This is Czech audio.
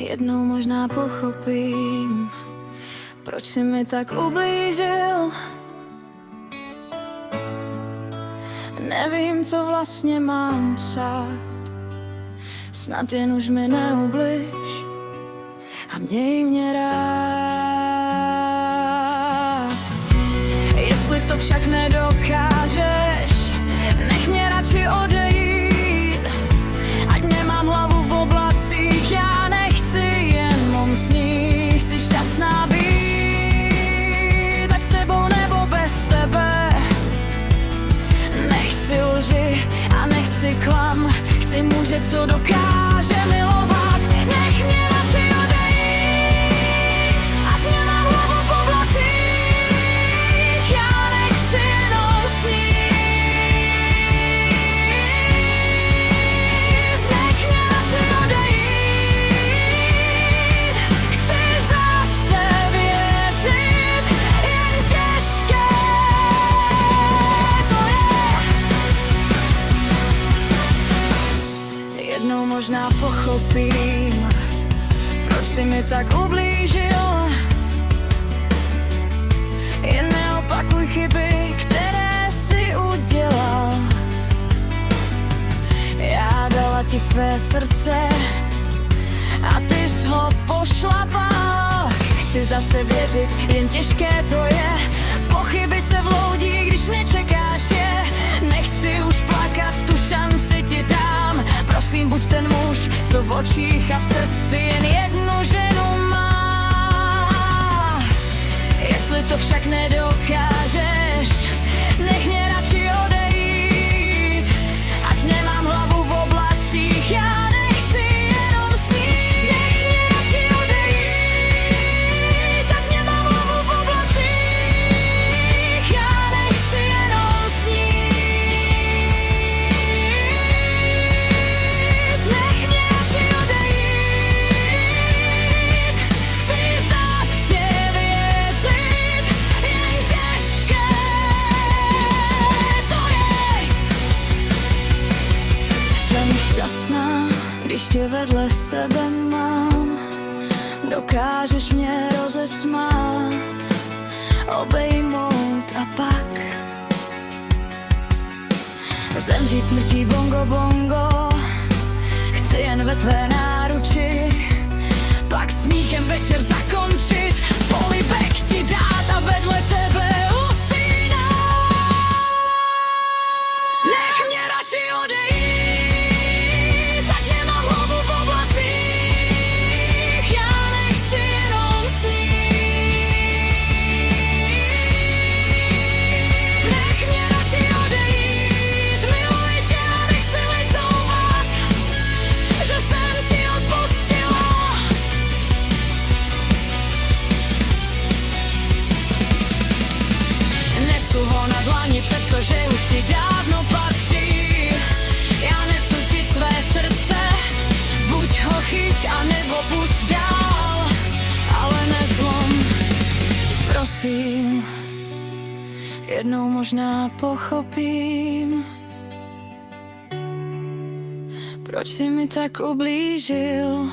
Jednou možná pochopím, proč si mi tak ublížil. Nevím, co vlastně mám psát, snad jen už mi neubliž a měj mě rád. Jestli to však nedokážeš, nech mě radši odejít, ať nemám hlavu v oblacích. Já nechci jenom snít, chci šťastná být, ať s tebou nebo bez tebe. Nechci lži a nechci klam, chci muže, co dokáže milovat. Nech mě radši odejít, ať nemám hlavu v oblacích. Já nechci jenom snít. Nech mě radši odejít, chci zase věřit, jen těžké to je. Jednou možná pochopím, proč si mi tak ublížil. Jen neopakuj chyby, které si udělal. Já dala ti své srdce a ty jsi ho pošlapal. Chci zase věřit, jen těžké to je. Pochyby se vloudí, když nečekáš je. Nechci už plakat, tu šanci ti dám. Prosím, buď ten muž, co v očích a v srdci jen jednu ženu má. Jestli to však nedokážeš, nech mě radši odejít, ať nemám hlavu v oblacích. Já nechci jenom snít. Nech mě radši odejít, ať nemám hlavu v oblacích. Já nechci jenom snít. Nech mě radši odejít, chci zase věřit, jen těžké to je. Jsem šťastná, když tě vedle sebe mám. Dokážeš mě rozesmát, obejmout a pak zemřít smrtí bongo bongo. Chci jen ve tvé náruči, pak smíchem večer zakončit, polibek ti dát a vedle tebe usínat. Nech mě radši odejít, ať nemám hlavu v oblacích. Já nechci jenom snít. Nech mě radši odejít, miluji tě a nechci litovat, že jsem ti odpustila. Nesu ho na dlani, přestože už ti dávno patří. Já nesu ti své srdce, buď ho chyť a nebo pust dál, ale nezlom, prosím. Jednou možná pochopím, proč si mi tak ublížil.